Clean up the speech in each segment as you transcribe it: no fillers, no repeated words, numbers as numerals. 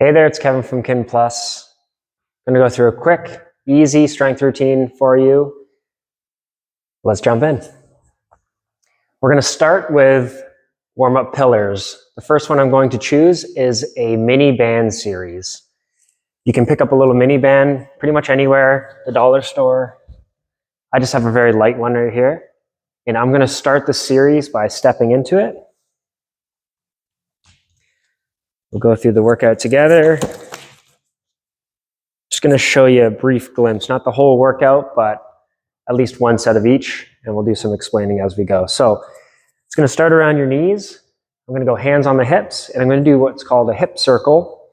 Hey there, it's Kevin from Kin Plus. I'm going to go through a quick, easy strength routine for you. Let's jump in. We're going to start with warm-up pillars. The first one I'm going to choose is a mini band series. You can pick up a little mini band pretty much anywhere, the dollar store. I just have a very light one right here. And I'm going to start the series by stepping into it. We'll go through the workout together. Just going to show you a brief glimpse, not the whole workout, but at least one set of each, and we'll do some explaining as we go. So it's going to start around your knees. I'm going to go hands on the hips, and I'm going to do what's called a hip circle.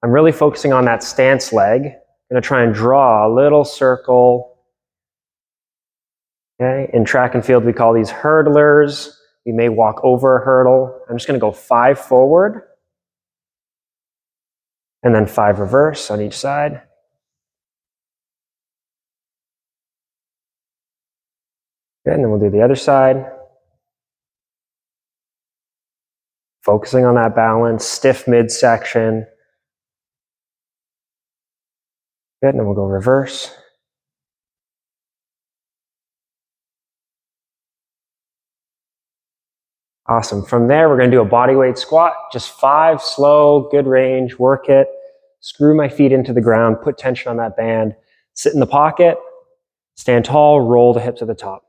I'm really focusing on that stance leg. I'm going to try and draw a little circle. Okay. In track and field, we call these hurdlers. You may walk over a hurdle. I'm just going to go 5 forward, and then 5 reverse on each side. Good, and then we'll do the other side. Focusing on that balance, stiff midsection. Good, and then we'll go reverse. Awesome. From there, we're going to do a bodyweight squat. Just 5, slow, good range, work it. Screw my feet into the ground, put tension on that band. Sit in the pocket, stand tall, roll the hips at the top.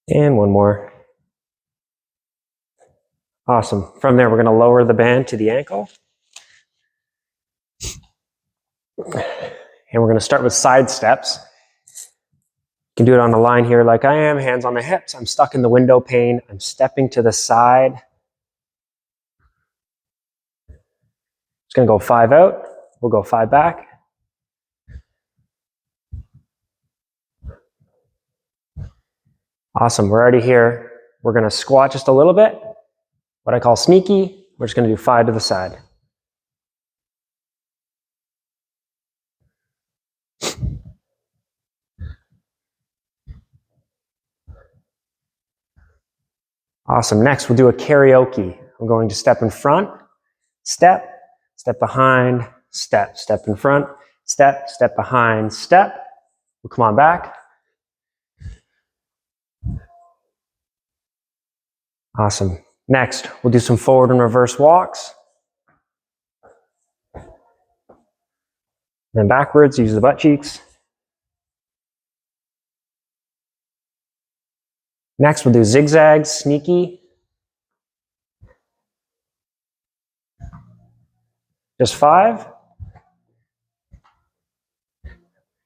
And one more. Awesome. From there, we're going to lower the band to the ankle. And we're going to start with side steps. You can do it on the line here like I am, hands on the hips. I'm stuck in the window pane. I'm stepping to the side. Just going to go 5 out. We'll go 5 back. Awesome. We're already here. We're going to squat just a little bit. What I call sneaky. We're just going to do 5 to the side. Awesome. Next, we'll do a karaoke. I'm going to step in front, step, step behind, step, step in front, step, step behind, step. We'll come on back. Awesome. Next, we'll do some forward and reverse walks. Then backwards, use the butt cheeks. Next, we'll do zigzags, sneaky. Just 5.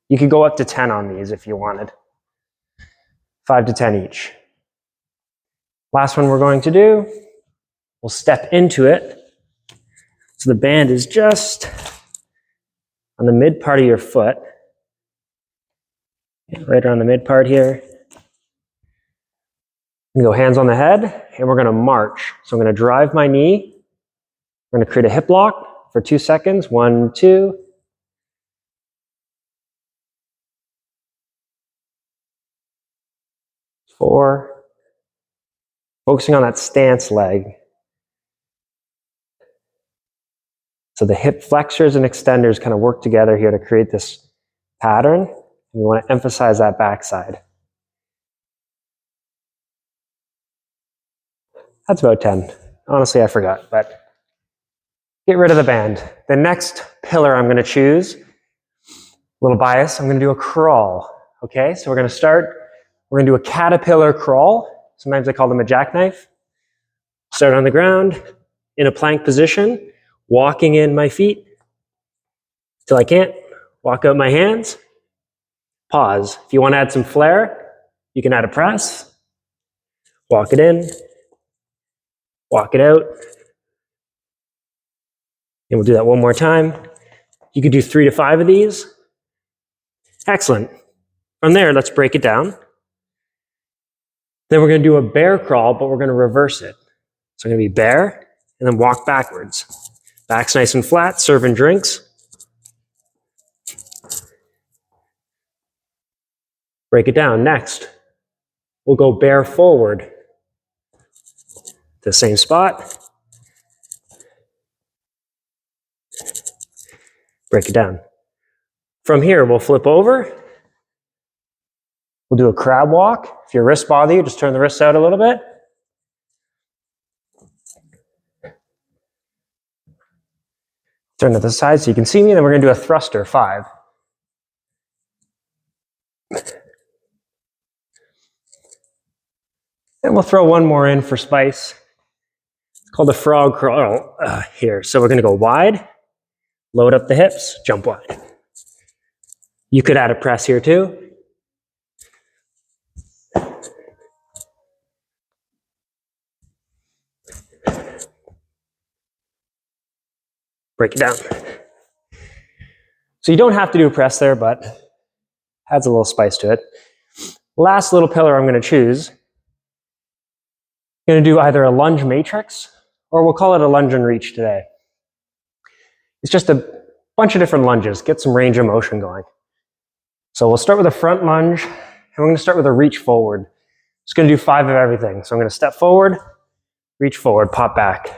You could go up to 10 on these if you wanted. 5 to 10 each. Last one we're going to do, we'll step into it. So the band is just on the mid part of your foot. Right around the mid part here. I'm going to go hands on the head, and we're going to march. So I'm going to drive my knee. We're going to create a hip lock for 2 seconds. 1, 2. Four. Focusing on that stance leg. So the hip flexors and extenders kind of work together here to create this pattern. And we want to emphasize that backside. That's about 10. Honestly, I forgot, but get rid of the band. The next pillar I'm going to choose, a little bias, I'm going to do a crawl. Okay, so we're going to start, we're going to do a caterpillar crawl. Sometimes I call them a jackknife. Start on the ground, in a plank position, walking in my feet till I can't. Walk out my hands. Pause. If you want to add some flair, you can add a press. Walk it in. Walk it out. And we'll do that one more time. You could do 3 to 5 of these. Excellent. From there, let's break it down. Then we're going to do a bear crawl, but we're going to reverse it. So I'm going to be bear and then walk backwards. Back's nice and flat, serving drinks. Break it down. Next, we'll go bear forward to the same spot. Break it down. From here, we'll flip over. We'll do a crab walk. If your wrists bother you, just turn the wrists out a little bit. Turn to the side so you can see me, then we're going to do a thruster, 5. And we'll throw one more in for spice. It's called a frog crawl here. So we're going to go wide, load up the hips, jump wide. You could add a press here too. Break it down. So you don't have to do a press there, but adds a little spice to it. Last little pillar I'm going to choose. I'm going to do either a lunge matrix, or we'll call it a lunge and reach today. It's just a bunch of different lunges, get some range of motion going. So we'll start with a front lunge, and we're going to start with a reach forward. Just going to do 5 of everything. So I'm going to step forward, reach forward, pop back.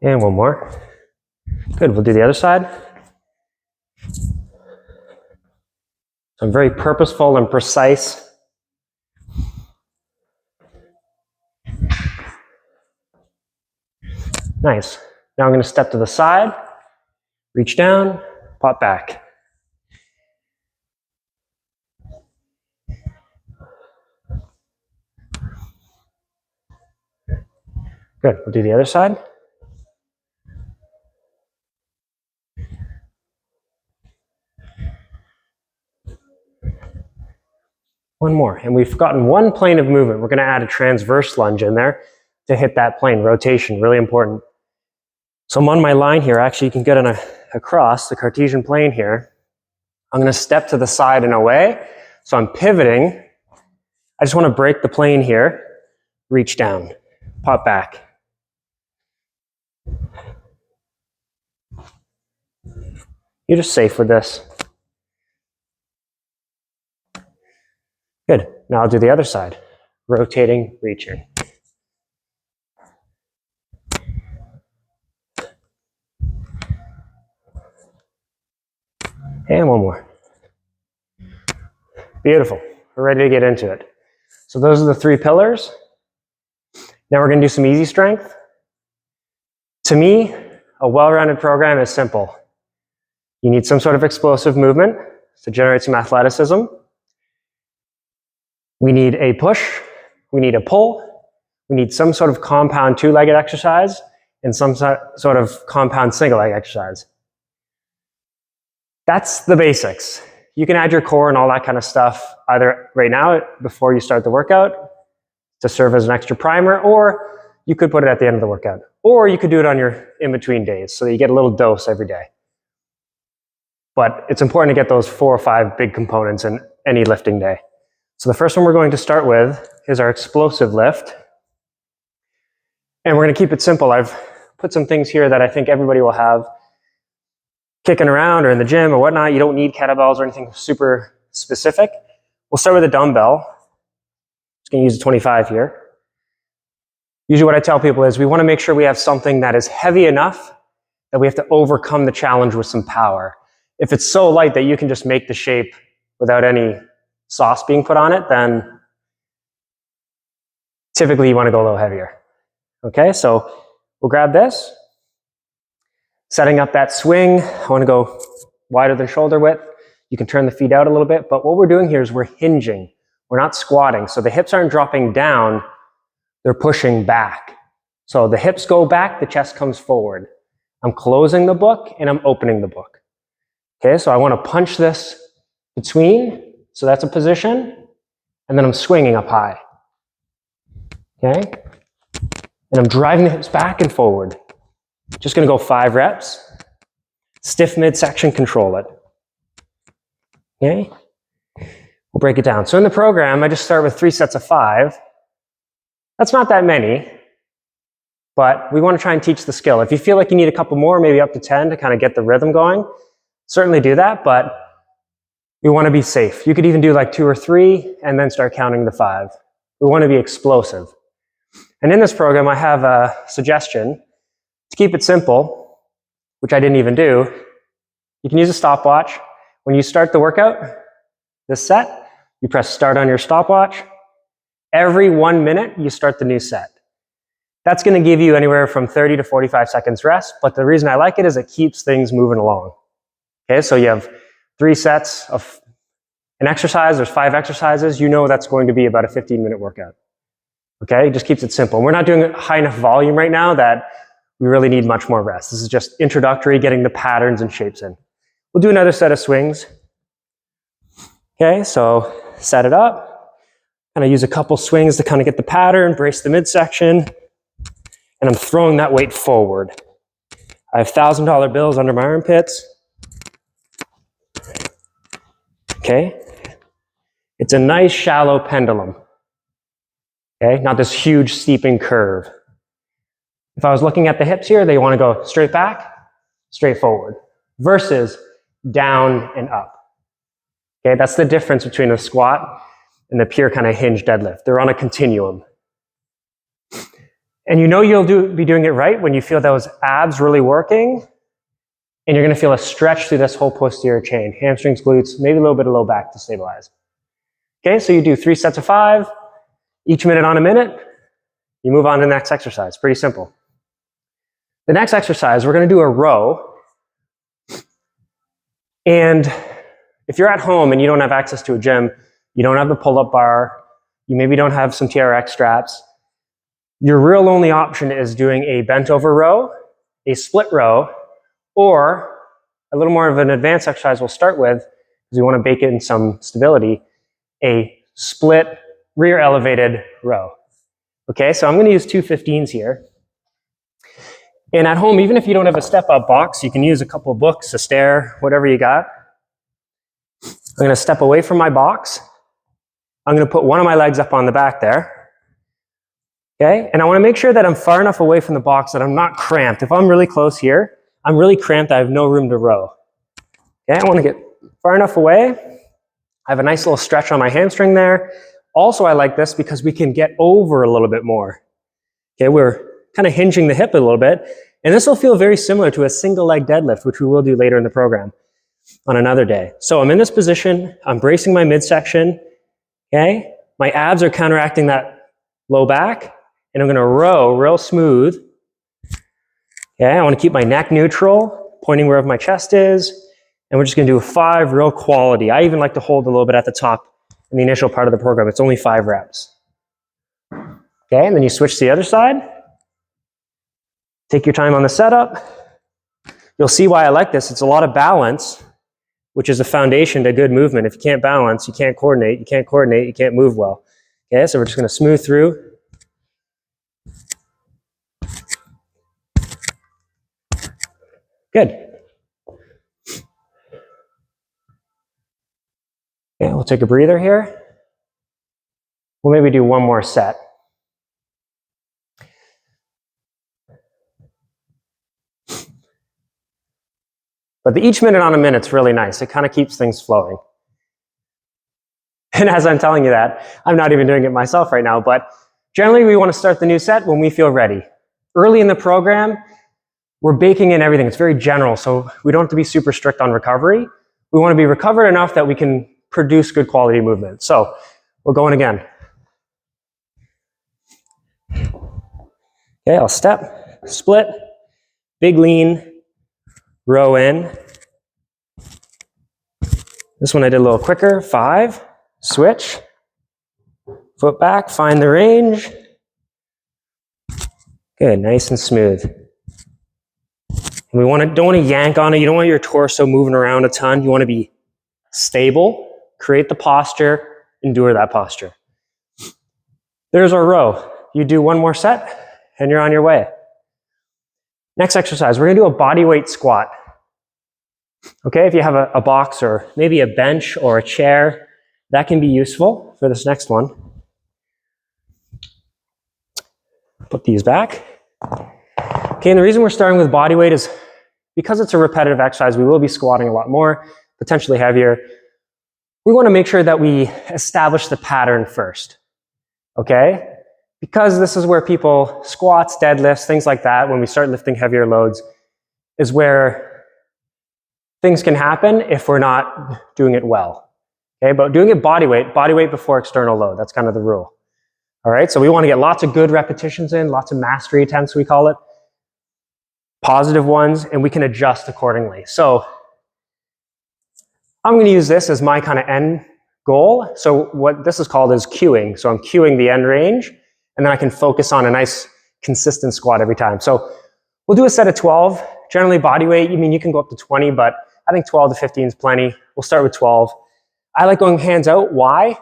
And one more. Good, we'll do the other side. So I'm very purposeful and precise. Nice. Now I'm going to step to the side, reach down, pop back. Good, we'll do the other side. One more, and we've gotten one plane of movement. We're going to add a transverse lunge in there to hit that plane, rotation, really important. So I'm on my line here. Actually, you can get across the Cartesian plane here. I'm going to step to the side and away. So I'm pivoting. I just want to break the plane here, reach down, pop back. You're just safe with this. Good. Now I'll do the other side. Rotating, reaching. And one more. Beautiful. We're ready to get into it. So those are the 3 pillars. Now we're going to do some easy strength. To me, a well-rounded program is simple. You need some sort of explosive movement to generate some athleticism. We need a push, we need a pull, we need some sort of compound 2-legged exercise, and some sort of compound single-leg exercise. That's the basics. You can add your core and all that kind of stuff either right now before you start the workout to serve as an extra primer, or you could put it at the end of the workout. Or you could do it on your in-between days so that you get a little dose every day. But it's important to get those 4 or 5 big components in any lifting day. So the first one we're going to start with is our explosive lift. And we're going to keep it simple. I've put some things here that I think everybody will have kicking around or in the gym or whatnot. You don't need kettlebells or anything super specific. We'll start with a dumbbell. Just going to use a 25 here. Usually what I tell people is we want to make sure we have something that is heavy enough that we have to overcome the challenge with some power. If it's so light that you can just make the shape without any sauce being put on it, then typically you want to go a little heavier. Okay, so we'll grab this. Setting up that swing, I want to go wider than shoulder width. You can turn the feet out a little bit, but what we're doing here is we're hinging. We're not squatting. So the hips aren't dropping down, they're pushing back. So the hips go back, the chest comes forward. I'm closing the book and I'm opening the book. Okay, so I want to punch this between. So that's a position, and then I'm swinging up high, okay? And I'm driving the hips back and forward. Just gonna go 5 reps. Stiff midsection, control it, okay? We'll break it down. So in the program, I just start with 3 sets of 5. That's not that many, but we wanna try and teach the skill. If you feel like you need a couple more, maybe up to 10 to kind of get the rhythm going, certainly do that, but we want to be safe. You could even do like 2 or 3 and then start counting the 5. We want to be explosive. And in this program, I have a suggestion to keep it simple, which I didn't even do. You can use a stopwatch. When you start the workout, this set, you press start on your stopwatch. Every 1 minute, you start the new set. That's going to give you anywhere from 30 to 45 seconds rest, but the reason I like it is it keeps things moving along. Okay, so you have 3 sets of an exercise, there's 5 exercises, you know that's going to be about a 15-minute workout. Okay, it just keeps it simple. We're not doing high enough volume right now that we really need much more rest. This is just introductory, getting the patterns and shapes in. We'll do another set of swings. Okay, so set it up. And I use a couple swings to kind of get the pattern, brace the midsection, and I'm throwing that weight forward. I have $1,000 bills under my armpits. Okay, it's a nice shallow pendulum. Okay, not this huge steeping curve. If I was looking at the hips here, they want to go straight back, straight forward, versus down and up. Okay, that's the difference between a squat and the pure kind of hinge deadlift. They're on a continuum. And you know you'll be doing it right when you feel those abs really working, and you're going to feel a stretch through this whole posterior chain, hamstrings, glutes, maybe a little bit of low back to stabilize. Okay, so you do 3 sets of 5, each minute on a minute, you move on to the next exercise. Pretty simple. The next exercise, we're going to do a row. And if you're at home and you don't have access to a gym, you don't have the pull-up bar, you maybe don't have some TRX straps, your real only option is doing a bent over row, a split row, or a little more of an advanced exercise we'll start with, because we want to bake in some stability, a split rear elevated row. Okay, so I'm going to use 2 15s here. And at home, even if you don't have a step-up box, you can use a couple books, a stair, whatever you got. I'm going to step away from my box. I'm going to put one of my legs up on the back there. Okay, and I want to make sure that I'm far enough away from the box that I'm not cramped. If I'm really close here, I'm really cramped, I have no room to row. Okay, I want to get far enough away. I have a nice little stretch on my hamstring there. Also, I like this because we can get over a little bit more. Okay, we're kind of hinging the hip a little bit, and this will feel very similar to a single leg deadlift, which we will do later in the program on another day. So I'm in this position, I'm bracing my midsection, okay? My abs are counteracting that low back, and I'm gonna row real smooth. Okay, I wanna keep my neck neutral, pointing wherever my chest is, and we're just gonna do 5 real quality. I even like to hold a little bit at the top in the initial part of the program. It's only 5 reps. Okay, and then you switch to the other side. Take your time on the setup. You'll see why I like this. It's a lot of balance, which is a foundation to good movement. If you can't balance, you can't coordinate. You can't coordinate, you can't move well. Okay, so we're just going to smooth through. Good. Okay, we'll take a breather here. We'll maybe do one more set. But each minute on a minute's really nice. It kind of keeps things flowing. And as I'm telling you that, I'm not even doing it myself right now, but generally we want to start the new set when we feel ready. Early in the program, we're baking in everything. It's very general, so we don't have to be super strict on recovery. We want to be recovered enough that we can produce good quality movement. So we're going again. Okay, I'll step, split, big lean, row in. This one I did a little quicker. 5, switch, foot back, find the range. Good, nice and smooth. And we don't want to yank on it. You don't want your torso moving around a ton. You want to be stable, create the posture, endure that posture. There's our row. You do one more set and you're on your way. Next exercise, we're going to do a body weight squat. Okay, if you have a box or maybe a bench or a chair, that can be useful for this next one. Put these back. Okay, and the reason we're starting with body weight is because it's a repetitive exercise, we will be squatting a lot more, potentially heavier. We want to make sure that we establish the pattern first, okay? Because this is where people, squats, deadlifts, things like that, when we start lifting heavier loads, is where things can happen if we're not doing it well, okay? But doing it body weight before external load, that's kind of the rule. All right, so we want to get lots of good repetitions in, lots of mastery attempts, we call it, positive ones, and we can adjust accordingly. So I'm going to use this as my kind of end goal. So what this is called is cueing. So I'm cueing the end range, and then I can focus on a nice consistent squat every time. So we'll do a set of 12. Generally body weight, I mean, you can go up to 20, but I think 12 to 15 is plenty. We'll start with 12. I like going hands out. Why?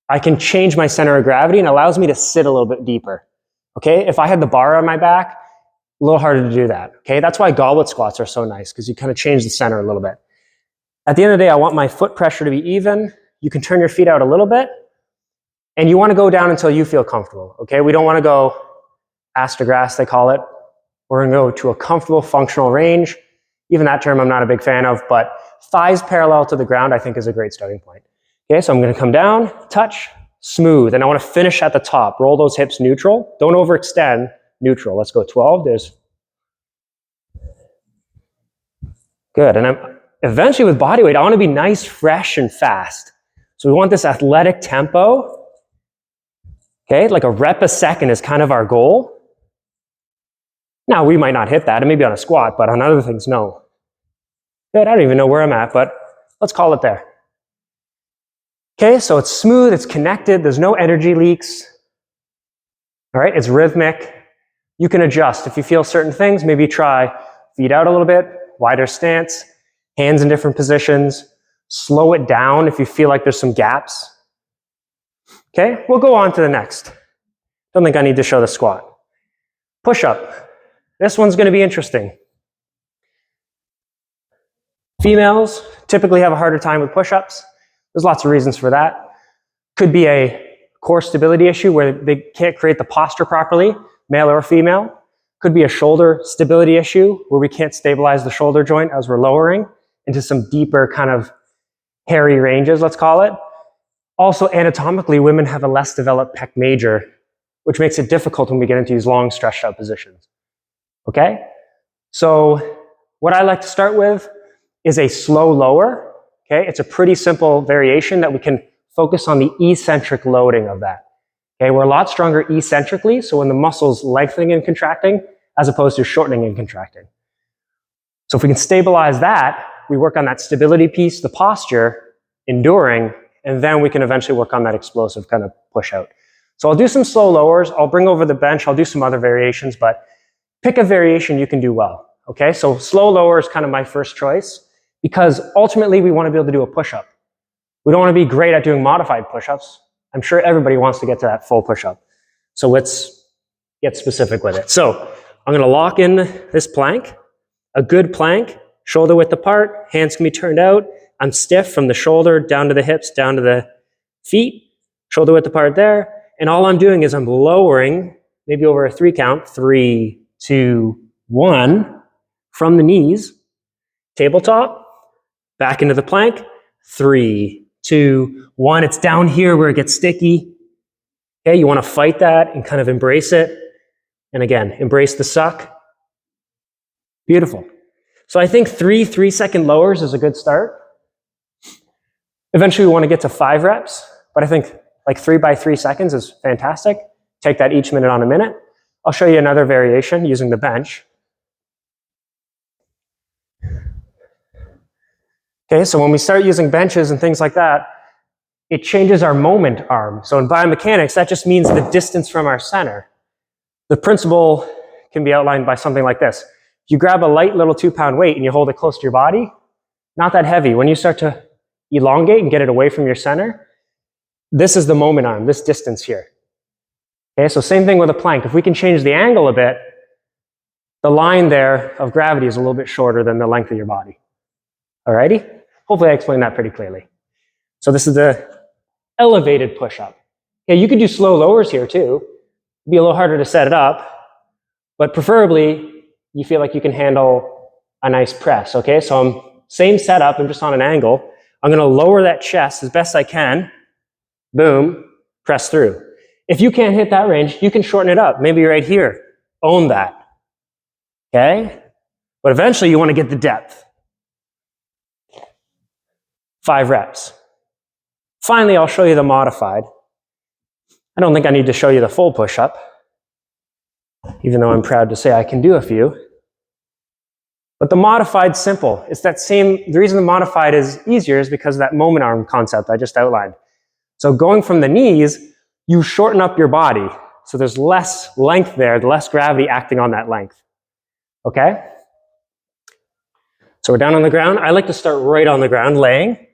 I can change my center of gravity and it allows me to sit a little bit deeper. Okay, if I had the bar on my back, a little harder to do that. Okay, that's why goblet squats are so nice, because you kind of change the center a little bit. At the end of the day, I want my foot pressure to be even. You can turn your feet out a little bit, and you want to go down until you feel comfortable. Okay, we don't want to go ass to grass, they call it. We're going to go to a comfortable functional range. Even that term I'm not a big fan of, but thighs parallel to the ground I think is a great starting point. Okay, so I'm going to come down, touch, smooth, and I want to finish at the top. Roll those hips neutral. Don't overextend, neutral. Let's go 12. There's good. And I'm eventually with body weight, I want to be nice, fresh, and fast. So we want this athletic tempo. Okay, like a rep a second is kind of our goal. Now, we might not hit that, and maybe on a squat, but on other things, no. Good, I don't even know where I'm at, but let's call it there. Okay, so it's smooth, it's connected, there's no energy leaks. All right, it's rhythmic. You can adjust. If you feel certain things, maybe try feet out a little bit, wider stance, hands in different positions. Slow it down if you feel like there's some gaps. Okay, we'll go on to the next. Don't think I need to show the squat. Push-up. This one's going to be interesting. Females typically have a harder time with push-ups. There's lots of reasons for that. Could be a core stability issue where they can't create the posture properly, male or female. Could be a shoulder stability issue where we can't stabilize the shoulder joint as we're lowering into some deeper kind of hairy ranges, let's call it. Also, anatomically, women have a less developed pec major, which makes it difficult when we get into these long stretched out positions. Okay? So what I like to start with is a slow lower. Okay, it's a pretty simple variation that we can focus on the eccentric loading of that. Okay, we're a lot stronger eccentrically, so when the muscle's lengthening and contracting, as opposed to shortening and contracting. So if we can stabilize that, we work on that stability piece, the posture, enduring, and then we can eventually work on that explosive kind of push out. So I'll do some slow lowers, I'll bring over the bench, I'll do some other variations, but pick a variation you can do well. Okay, so slow lower is kind of my first choice, because ultimately we want to be able to do a push-up. We don't want to be great at doing modified push-ups. I'm sure everybody wants to get to that full push-up. So let's get specific with it. So I'm going to lock in this plank, a good plank, shoulder width apart, hands can be turned out. I'm stiff from the shoulder down to the hips, down to the feet, shoulder width apart there. And all I'm doing is I'm lowering, maybe over a 3 count, 3, 2, 1, from the knees, tabletop, back into the plank, 3, 2, 1. It's down here where it gets sticky. Okay, you want to fight that and kind of embrace it. And again, embrace the suck. Beautiful. So I think 3 3-second lowers is a good start. Eventually we want to get to 5 reps, but I think like 3 by 3 seconds is fantastic. Take that each minute on a minute. I'll show you another variation using the bench. Okay, so when we start using benches and things like that, it changes our moment arm. So in biomechanics, that just means the distance from our center. The principle can be outlined by something like this. If you grab a light little 2-pound weight and you hold it close to your body, not that heavy. When you start to elongate and get it away from your center, this is the moment arm, this distance here. Okay, so same thing with a plank. If we can change the angle a bit, the line there of gravity is a little bit shorter than the length of your body. Alrighty? Hopefully I explained that pretty clearly. So this is the elevated push-up. Okay, you could do slow lowers here too. It'd be a little harder to set it up, but preferably you feel like you can handle a nice press, okay? So same setup, I'm just on an angle. I'm gonna lower that chest as best I can. Boom, press through. If you can't hit that range, you can shorten it up. Maybe right here, own that, okay? But eventually you wanna get the depth. 5 reps. Finally, I'll show you the modified. I don't think I need to show you the full push-up, even though I'm proud to say I can do a few. But the modified's simple. It's that same, the reason the modified is easier is because of that moment arm concept I just outlined. So going from the knees, you shorten up your body. So there's less length there, less gravity acting on that length. Okay? So we're down on the ground. I like to start right on the ground, laying.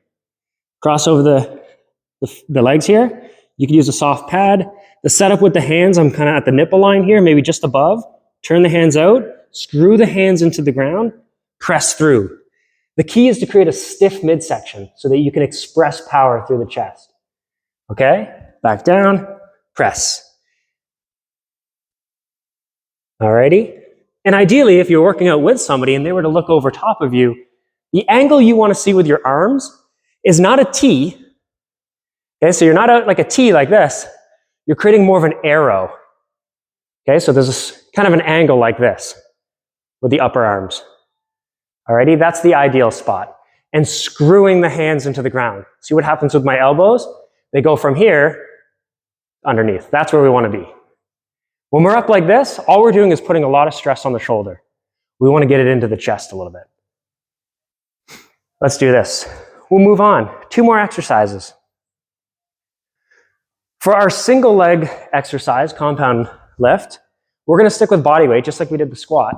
Cross over the legs here. You can use a soft pad. The setup with the hands, I'm kind of at the nipple line here, maybe just above. Turn the hands out, screw the hands into the ground, press through. The key is to create a stiff midsection so that you can express power through the chest. Okay? Back down, press. Alrighty? And ideally, if you're working out with somebody and they were to look over top of you, the angle you want to see with your arms is not a T. Okay, so you're not out like a T like this. You're creating more of an arrow. Okay, so there's kind of an angle like this with the upper arms. Alrighty, that's the ideal spot. And screwing the hands into the ground. See what happens with my elbows? They go from here underneath. That's where we want to be. When we're up like this, all we're doing is putting a lot of stress on the shoulder. We want to get it into the chest a little bit. Let's do this. We'll move on. 2 more exercises. For our single leg exercise, compound lift, we're going to stick with body weight, just like we did the squat.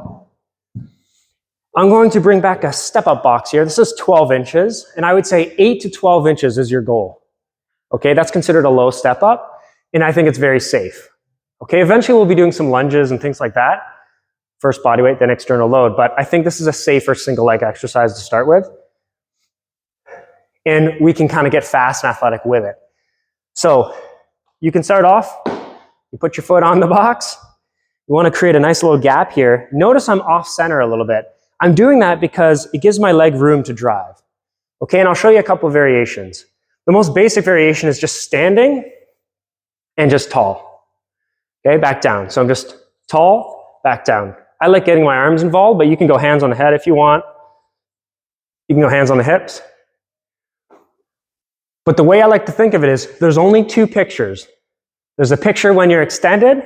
I'm going to bring back a step-up box here. This is 12 inches, and I would say 8 to 12 inches is your goal. Okay, that's considered a low step-up, and I think it's very safe. Okay, eventually we'll be doing some lunges and things like that. First body weight, then external load, but I think this is a safer single leg exercise to start with. And we can kind of get fast and athletic with it. So, you can start off, you put your foot on the box. You want to create a nice little gap here. Notice I'm off center a little bit. I'm doing that because it gives my leg room to drive. Okay, and I'll show you a couple of variations. The most basic variation is just standing and just tall. Okay, back down. So I'm just tall, back down. I like getting my arms involved, but you can go hands on the head if you want. You can go hands on the hips. But the way I like to think of it is there's only 2 pictures. There's a picture when you're extended.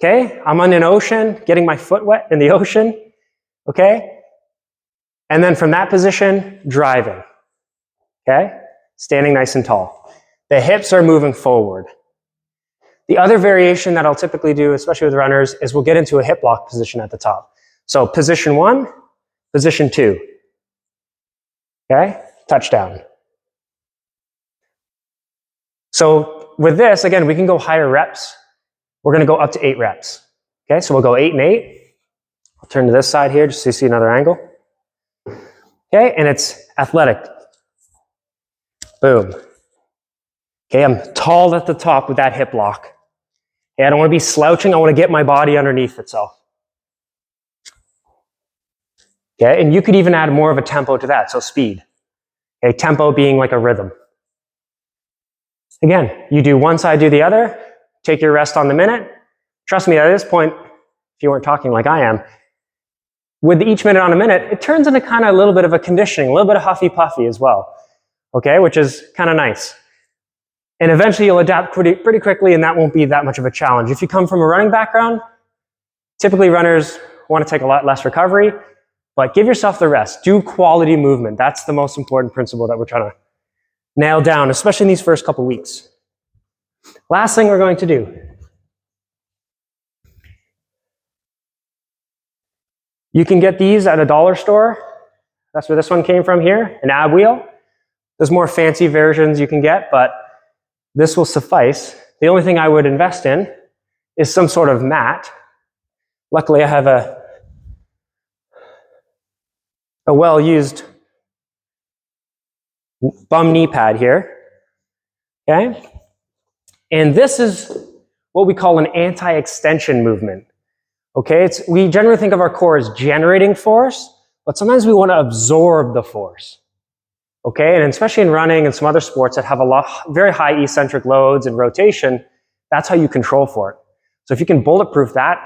Okay, I'm on an ocean, getting my foot wet in the ocean. Okay, and then from that position, driving. Okay, standing nice and tall. The hips are moving forward. The other variation that I'll typically do, especially with runners, is we'll get into a hip lock position at the top. So position 1, position 2. Okay, touchdown. So with this, again, we can go higher reps. We're going to go up to 8 reps. Okay, so we'll go 8 and 8. I'll turn to this side here just so you see another angle. Okay, and it's athletic. Boom. Okay, I'm tall at the top with that hip lock. Okay, I don't want to be slouching. I want to get my body underneath itself. Okay, and you could even add more of a tempo to that, so speed. Okay, tempo being like a rhythm. Again, you do one side, do the other, take your rest on the minute. Trust me, at this point, if you weren't talking like I am, with each minute on a minute, it turns into kind of a little bit of a conditioning, a little bit of huffy puffy as well, okay, which is kind of nice. And eventually you'll adapt pretty quickly and that won't be that much of a challenge. If you come from a running background, typically runners want to take a lot less recovery, but give yourself the rest. Do quality movement. That's the most important principle that we're trying to nail down, especially in these first couple weeks. Last thing we're going to do. You can get these at a dollar store. That's where this one came from here, an ab wheel. There's more fancy versions you can get, but this will suffice. The only thing I would invest in is some sort of mat. Luckily, I have a well-used bum knee pad here, okay? And this is what we call an anti-extension movement, okay? We generally think of our core as generating force, but sometimes we want to absorb the force. Okay, and especially in running and some other sports that have very high eccentric loads and rotation, that's how you control for it. So if you can bulletproof that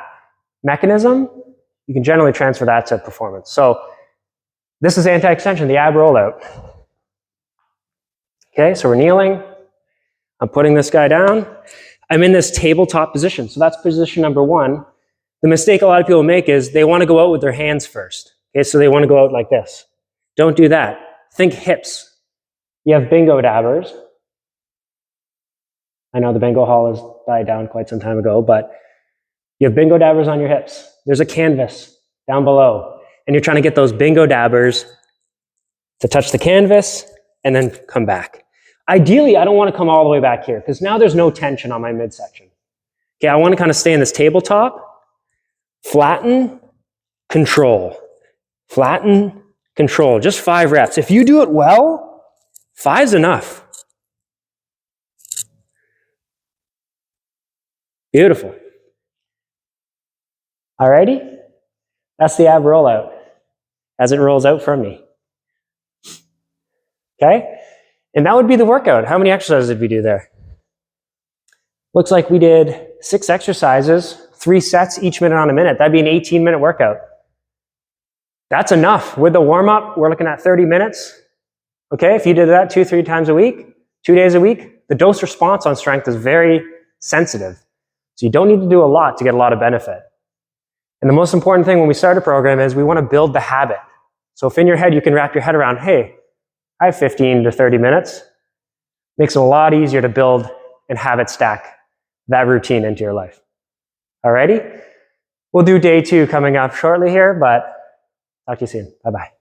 mechanism, you can generally transfer that to performance. So this is anti-extension, the ab rollout. Okay, so we're kneeling. I'm putting this guy down. I'm in this tabletop position. So that's position number one. The mistake a lot of people make is they want to go out with their hands first. Okay, so they want to go out like this. Don't do that. Think hips. You have bingo dabbers. I know the bingo hall has died down quite some time ago, but you have bingo dabbers on your hips. There's a canvas down below, and you're trying to get those bingo dabbers to touch the canvas and then come back. Ideally, I don't want to come all the way back here because now there's no tension on my midsection. Okay, I want to kind of stay in this tabletop, flatten, control, flatten, control. Just 5 reps. If you do it well, 5's enough. Beautiful. Alrighty, that's the ab rollout as it rolls out from me. Okay, and that would be the workout. How many exercises did we do there? Looks like we did 6 exercises, 3 sets, each minute on a minute. That'd be an 18-minute workout. That's enough. With the warm-up, we're looking at 30 minutes. Okay, if you did that 2-3 times a week, 2 days a week, the dose response on strength is very sensitive. So you don't need to do a lot to get a lot of benefit. And the most important thing when we start a program is we want to build the habit. So if in your head you can wrap your head around, hey, I have 15 to 30 minutes, makes it a lot easier to build and habit stack that routine into your life. Alrighty? We'll do day 2 coming up shortly here, but talk to you soon. Bye-bye.